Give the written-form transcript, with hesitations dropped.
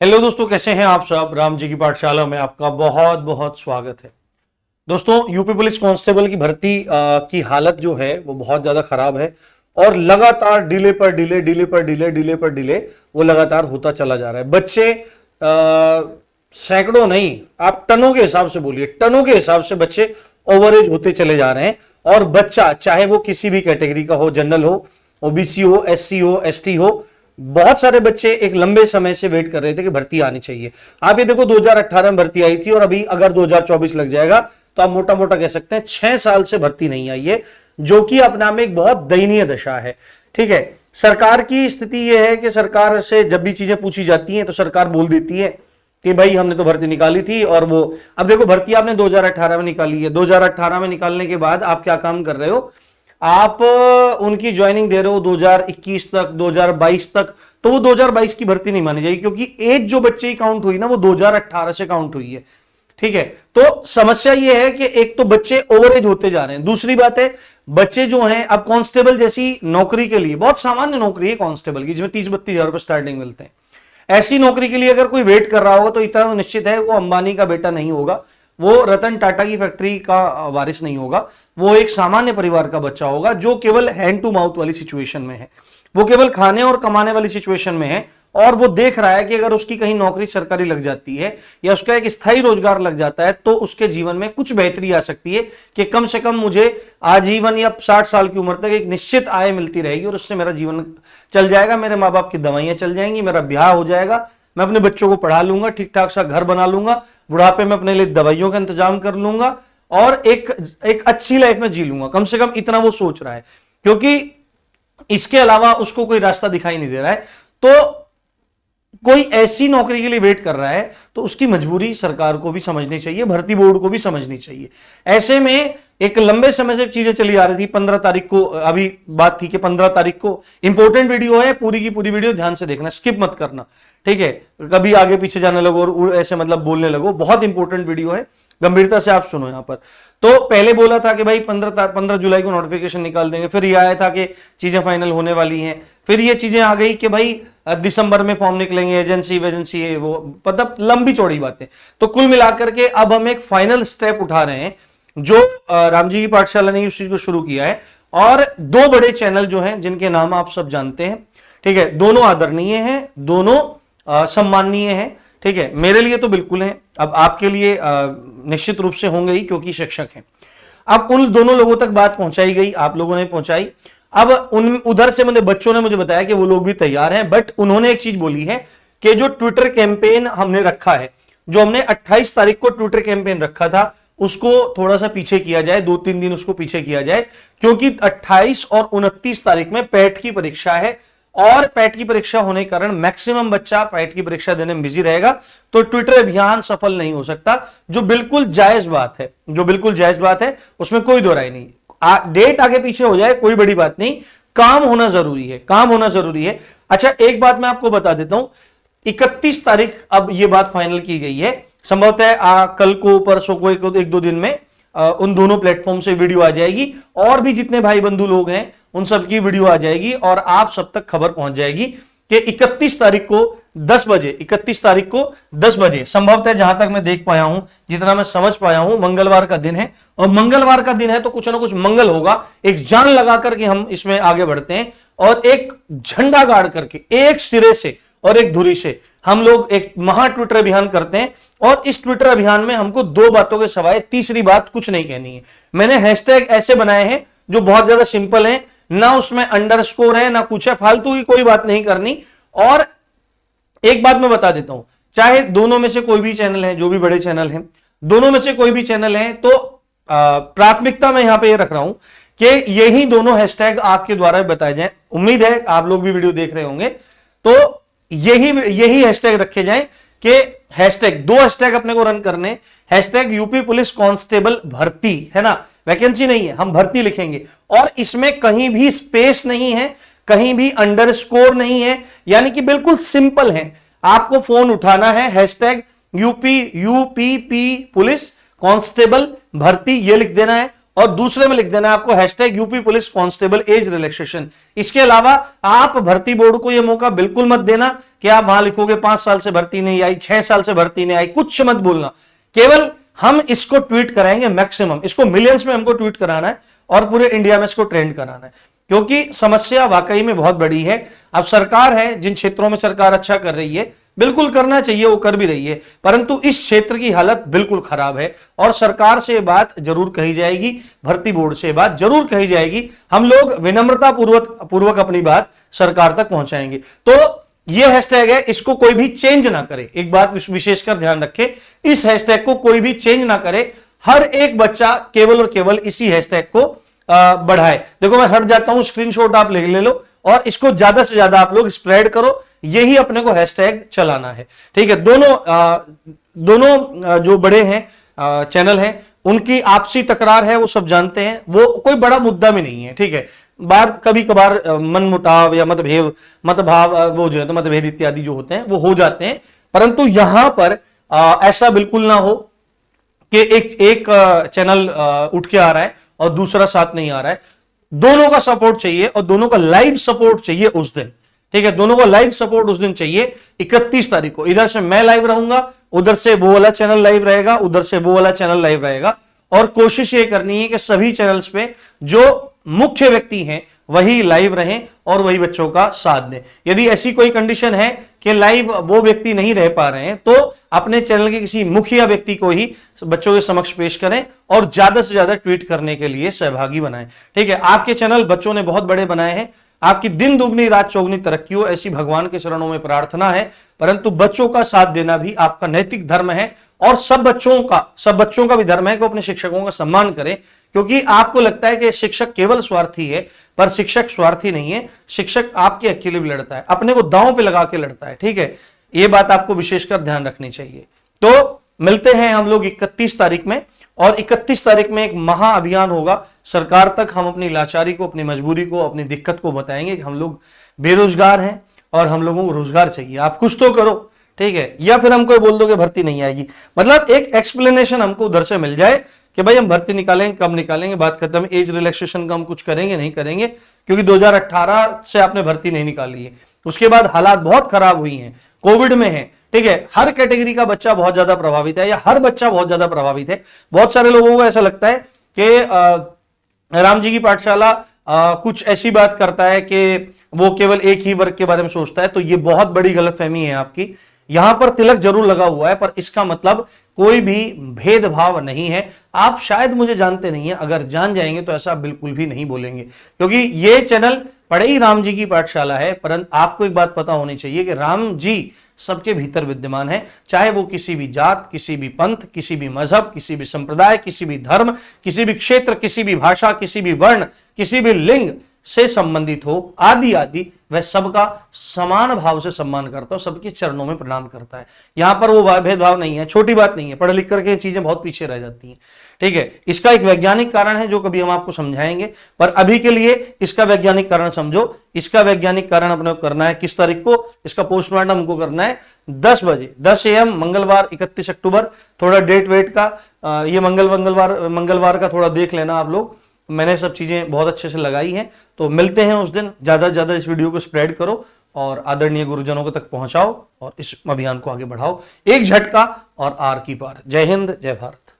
Hello दोस्तों, कैसे हैं आप सब। राम जी की पाठशाला में आपका बहुत बहुत स्वागत है। दोस्तों, यूपी पुलिस कांस्टेबल की भर्ती की हालत जो है वो बहुत ज्यादा खराब है और लगातार डिले पर डिले, डिले पर डिले, डिले पर डिले वो लगातार होता चला जा रहा है। बच्चे सैकड़ों नहीं, आप टनों के हिसाब से बोलिए, टनों के हिसाब से बच्चे ओवरेज होते चले जा रहे हैं। और बच्चा चाहे वो किसी भी कैटेगरी का हो, जनरल हो, ओबीसी हो, एससी हो, एसटी हो, बहुत सारे बच्चे एक लंबे समय से वेट कर रहे थे कि भर्ती आनी चाहिए। आप ये देखो, 2018 में भर्ती आई थी और अभी अगर 2024 लग जाएगा तो आप मोटा मोटा कह सकते हैं 6 साल से भर्ती नहीं आई है, जो कि अपना में एक बहुत दयनीय दशा है। ठीक है, सरकार की स्थिति यह है कि सरकार से जब भी चीजें पूछी जाती हैं तो सरकार बोल देती है कि भाई हमने तो भर्ती निकाली थी। और वो अब देखो, भर्ती आपने 2018 में निकाली है, 2018 में निकालने के बाद आप क्या काम कर रहे हो, आप उनकी ज्वाइनिंग दे रहे हो 2021 तक, 2022 तक, तो वो 2022 की भर्ती नहीं मानी जाएगी, क्योंकि एज जो बच्चे की काउंट हुई ना वो 2018 से काउंट हुई है। ठीक है, तो समस्या ये है कि एक तो बच्चे ओवरेज होते जा रहे हैं, दूसरी बात है बच्चे जो हैं, अब कांस्टेबल जैसी नौकरी के लिए, बहुत सामान्य नौकरी है कांस्टेबल की, जिसमें 30-32 हजार रुपए स्टार्टिंग मिलते हैं, ऐसी नौकरी के लिए अगर कोई वेट कर रहा होगा तो इतना तो निश्चित है वो अंबानी का बेटा नहीं होगा, वो रतन टाटा की फैक्ट्री का वारिस नहीं होगा, वो एक सामान्य परिवार का बच्चा होगा जो केवल हैंड टू माउथ वाली सिचुएशन में है, वो केवल खाने और कमाने वाली सिचुएशन में है। और वो देख रहा है कि अगर उसकी कहीं नौकरी सरकारी लग जाती है या उसका एक स्थायी रोजगार लग जाता है तो उसके जीवन में कुछ बेहतरी आ सकती है, कि कम से कम मुझे आजीवन या 60 साल की उम्र तक एक निश्चित आय मिलती रहेगी और उससे मेरा जीवन चल जाएगा, मेरे माँ बाप की दवाइयां चल जाएंगी, मेरा ब्याह हो जाएगा, मैं अपने बच्चों को पढ़ा लूंगा, ठीक ठाक सा घर बना लूंगा, बुढ़ापे में अपने लिए दवाइयों का इंतजाम कर लूंगा और एक अच्छी लाइफ में जी लूंगा। कम से कम इतना वो सोच रहा है, क्योंकि इसके अलावा उसको कोई रास्ता दिखाई नहीं दे रहा है। तो कोई ऐसी नौकरी के लिए वेट कर रहा है तो उसकी मजबूरी सरकार को भी समझनी चाहिए, भर्ती बोर्ड को भी समझनी चाहिए। ऐसे में एक लंबे समय से चीजें चली आ रही थी। 15 तारीख को अभी बात थी कि 15 तारीख को इंपॉर्टेंट वीडियो है, पूरी की पूरी वीडियो ध्यान से देखना, स्किप मत करना। ठीक है, कभी आगे पीछे जाने लगो और ऐसे मतलब बोलने लगो, बहुत इंपॉर्टेंट वीडियो है, गंभीरता से आप सुनो यहां पर। तो पहले बोला था कि भाई 15 जुलाई को नोटिफिकेशन निकाल देंगे, फिर यह आया था कि चीजें फाइनल होने वाली हैं, फिर ये चीजें आ गई कि भाई दिसंबर में फॉर्म निकलेंगे, एजेंसी है, वो मतलब लंबी चौड़ी बातें। तो कुल मिलाकर के अब हम एक फाइनल स्टेप उठा रहे हैं, जो राम जी की पाठशाला ने उस चीज को शुरू किया है। और दो बड़े चैनल जो हैं जिनके नाम आप सब जानते हैं, ठीक है, दोनों आदरणीय हैं, दोनों सम्माननीय हैं। ठीक है, मेरे लिए तो बिल्कुल है, अब आपके लिए निश्चित रूप से होंगे ही, क्योंकि शिक्षक हैं। अब उन दोनों लोगों तक बात पहुंचाई गई, आप लोगों ने पहुंचाई। अब उधर से मुझे बच्चों ने मुझे बताया कि वो लोग भी तैयार हैं, बट उन्होंने एक चीज बोली है कि जो ट्विटर कैंपेन हमने रखा है, जो हमने 28 तारीख को ट्विटर कैंपेन रखा था, उसको थोड़ा सा पीछे किया जाए, 2-3 दिन उसको पीछे किया जाए, क्योंकि 28 और 29 तारीख में पैट की परीक्षा है और पैट की परीक्षा होने के कारण मैक्सिमम बच्चा पैट की परीक्षा देने में बिजी रहेगा, तो ट्विटर अभियान सफल नहीं हो सकता, जो बिल्कुल जायज बात है, जो बिल्कुल जायज बात है, उसमें कोई दो राय नहीं। डेट आगे पीछे हो जाए कोई बड़ी बात नहीं, काम होना जरूरी है, काम होना जरूरी है। अच्छा, एक बात मैं आपको बता देता हूं, 31 तारीख अब ये बात फाइनल की गई है, संभवतः कल को परसों को एक दो दिन में उन दोनों प्लेटफॉर्म से वीडियो आ जाएगी, और भी जितने भाई बंधु लोग हैं उन सबकी वीडियो आ जाएगी और आप सब तक खबर पहुंच जाएगी कि 31 तारीख को 10 बजे, 31 तारीख को 10 बजे, संभवतः जहां तक मैं देख पाया हूं, जितना मैं समझ पाया हूं, मंगलवार का दिन है, और मंगलवार का दिन है तो कुछ ना कुछ मंगल होगा। एक जान लगा करके हम इसमें आगे बढ़ते हैं और एक झंडा गाड़ करके, एक सिरे से और एक धुरी से हम लोग एक महा ट्विटर अभियान करते हैं। और इस ट्विटर अभियान में हमको दो बातों के सिवाय तीसरी बात कुछ नहीं कहनी है। मैंने हैशटैग ऐसे बनाए हैं जो बहुत ज्यादा सिंपल हैं, ना उसमें अंडरस्कोर है ना कुछ है, फालतू की कोई बात नहीं करनी। और एक बात मैं बता देता हूं, चाहे दोनों में से कोई भी चैनल है, जो भी बड़े चैनल हैं, दोनों में से कोई भी चैनल है, तो प्राथमिकता मैं यहां पे ये रख रहा हूं कि यही दोनों हैशटैग आपके द्वारा बताए जाएं। उम्मीद है आप लोग भी वीडियो देख रहे होंगे, तो यही हैशटैग रखे जाएं कि हैशटैग, दो हैशटैग अपने को रन करने, हैशटैग यूपी पुलिस कांस्टेबल भर्ती, है ना, वैकेंसी नहीं है, हम भर्ती लिखेंगे, और इसमें कहीं भी स्पेस नहीं है, कहीं भी अंडरस्कोर नहीं है, यानी कि बिल्कुल सिंपल है। आपको फोन उठाना है, हैशटैग यूपी पुलिस कांस्टेबल भर्ती ये लिख देना है और दूसरे में लिख देना है आपको hashtag UP police constable age relaxation. इसके अलावा आप भर्ती बोर्ड को यह मौका बिल्कुल मत देना कि आप वहां लिखोगे 5 साल से भर्ती नहीं आई, 6 साल से भर्ती नहीं आई, कुछ मत बोलना। केवल हम इसको ट्वीट कराएंगे, मैक्सिमम इसको मिलियंस में हमको ट्वीट कराना है और पूरे इंडिया में इसको ट्रेंड कराना है, क्योंकि समस्या वाकई में बहुत बड़ी है। अब सरकार है, जिन क्षेत्रों में सरकार अच्छा कर रही है, बिल्कुल करना चाहिए, वो कर भी रही है, परंतु इस क्षेत्र की हालत बिल्कुल खराब है और सरकार से बात जरूर कही जाएगी, भर्ती बोर्ड से बात जरूर कही जाएगी। हम लोग विनम्रता पूर्वक अपनी बात सरकार तक पहुंचाएंगे। तो ये हैशटैग है, इसको कोई भी चेंज ना करे। एक बात विशेषकर ध्यान रखे, इस हैशटैग को कोई भी चेंज ना करे। हर एक बच्चा केवल और केवल इसी हैशटैग को बढ़ाए। देखो मैं हट जाता हूं, स्क्रीनशॉट आप ले लो और इसको ज्यादा से ज्यादा आप लोग स्प्रेड करो। यही अपने को हैशटैग चलाना है, ठीक है। दोनों जो बड़े हैं चैनल हैं, उनकी आपसी तकरार है, वो सब जानते हैं, वो कोई बड़ा मुद्दा भी नहीं है, ठीक है। बार कभी कभार मनमुटाव या मतभाव वो जो है तो मतभेद इत्यादि जो होते हैं वो हो जाते हैं, परंतु यहां पर ऐसा बिल्कुल ना हो कि एक चैनल उठ के आ रहा है और दूसरा साथ नहीं आ रहा है। दोनों का सपोर्ट चाहिए और दोनों का लाइव सपोर्ट चाहिए उस दिन, ठीक है। दोनों का लाइव सपोर्ट उस दिन चाहिए 31 तारीख को। इधर से मैं लाइव रहूंगा, उधर से वो वाला चैनल लाइव रहेगा, उधर से वो वाला चैनल लाइव रहेगा, और कोशिश ये करनी है कि सभी चैनल्स पे जो मुख्य व्यक्ति हैं वही लाइव रहें और वही बच्चों का साथ दें। यदि ऐसी कोई कंडीशन है कि लाइव वो व्यक्ति नहीं रह पा रहे हैं, तो अपने चैनल के किसी मुखिया व्यक्ति को ही बच्चों के समक्ष पेश करें और ज्यादा से ज्यादा ट्वीट करने के लिए सहभागी बनाएं, ठीक है। आपके चैनल बच्चों ने बहुत बड़े बनाए हैं, आपकी दिन दुगनी रात चौगनी तरक्की हो, ऐसी भगवान के चरणों में प्रार्थना है। परंतु बच्चों का साथ देना भी आपका नैतिक धर्म है और सब बच्चों का भी धर्म है कि अपने शिक्षकों का सम्मान करें, क्योंकि आपको लगता है कि शिक्षक केवल स्वार्थी है, पर शिक्षक स्वार्थी नहीं है। शिक्षक आपके हक के लिए भी लड़ता है, अपने को दांव पे लगा के लड़ता है, ठीक है। ये बात आपको विशेषकर ध्यान रखनी चाहिए। तो मिलते हैं हम लोग 31 तारीख में, और 31 तारीख में एक महा अभियान होगा। सरकार तक हम अपनी लाचारी को, अपनी मजबूरी को, अपनी दिक्कत को बताएंगे कि हम लोग बेरोजगार हैं और हम लोगों को रोजगार चाहिए, आप कुछ तो करो, ठीक है। या फिर हमको बोल दो कि भर्ती नहीं आएगी, मतलब एक एक्सप्लेनेशन हमको उधर से मिल जाए कि भाई हम भर्ती निकालेंगे, कब निकालेंगे, बात खत्म। एज रिलैक्सेशन का हम कुछ करेंगे नहीं करेंगे, क्योंकि 2018 से आपने भर्ती नहीं निकाली है, उसके बाद हालात बहुत खराब हुई हैं, कोविड में है, ठीक है। हर कैटेगरी का बच्चा बहुत ज्यादा प्रभावित है, या हर बच्चा बहुत ज्यादा प्रभावित है। बहुत सारे लोगों को ऐसा लगता है कि राम जी की पाठशाला कुछ ऐसी बात करता है कि वो केवल एक ही वर्ग के बारे में सोचता है, तो ये बहुत बड़ी गलतफहमी है आपकी। यहां पर तिलक जरूर लगा हुआ है, पर इसका मतलब कोई भी भेदभाव नहीं है। आप शायद मुझे जानते नहीं है, अगर जान जाएंगे तो ऐसा बिल्कुल भी नहीं बोलेंगे, क्योंकि ये चैनल पड़े ही राम जी की पाठशाला है। परंतु आपको एक बात पता होनी चाहिए कि राम जी सबके भीतर विद्यमान है, चाहे वो किसी भी जात, किसी भी पंथ, किसी भी मजहब, किसी भी संप्रदाय, किसी भी धर्म, किसी भी क्षेत्र, किसी भी भाषा, किसी भी वर्ण, किसी भी लिंग से संबंधित हो, आदि वह सबका समान भाव से सम्मान करता है, सबके चरणों में प्रणाम करता है। यहां पर वो भेदभाव नहीं है, छोटी बात नहीं है। पढ़ लिख करके ये चीजें बहुत पीछे रह जाती हैं, ठीक है। इसका एक वैज्ञानिक कारण है जो कभी हम आपको समझाएंगे, पर अभी के लिए इसका वैज्ञानिक कारण समझो। इसका वैज्ञानिक कारण अपने को करना है किस तारीख को, इसका पोस्टमार्टम हमको करना है 10 बजे 10 AM मंगलवार 31 अक्टूबर। थोड़ा डेट वेट का ये मंगलवार का थोड़ा देख लेना आप लोग, मैंने सब चीजें बहुत अच्छे से लगाई हैं। तो मिलते हैं उस दिन, ज्यादा से ज्यादा इस वीडियो को स्प्रेड करो और आदरणीय गुरुजनों को तक पहुंचाओ और इस अभियान को आगे बढ़ाओ। एक झटका और आर की पार। जय हिंद, जय भारत।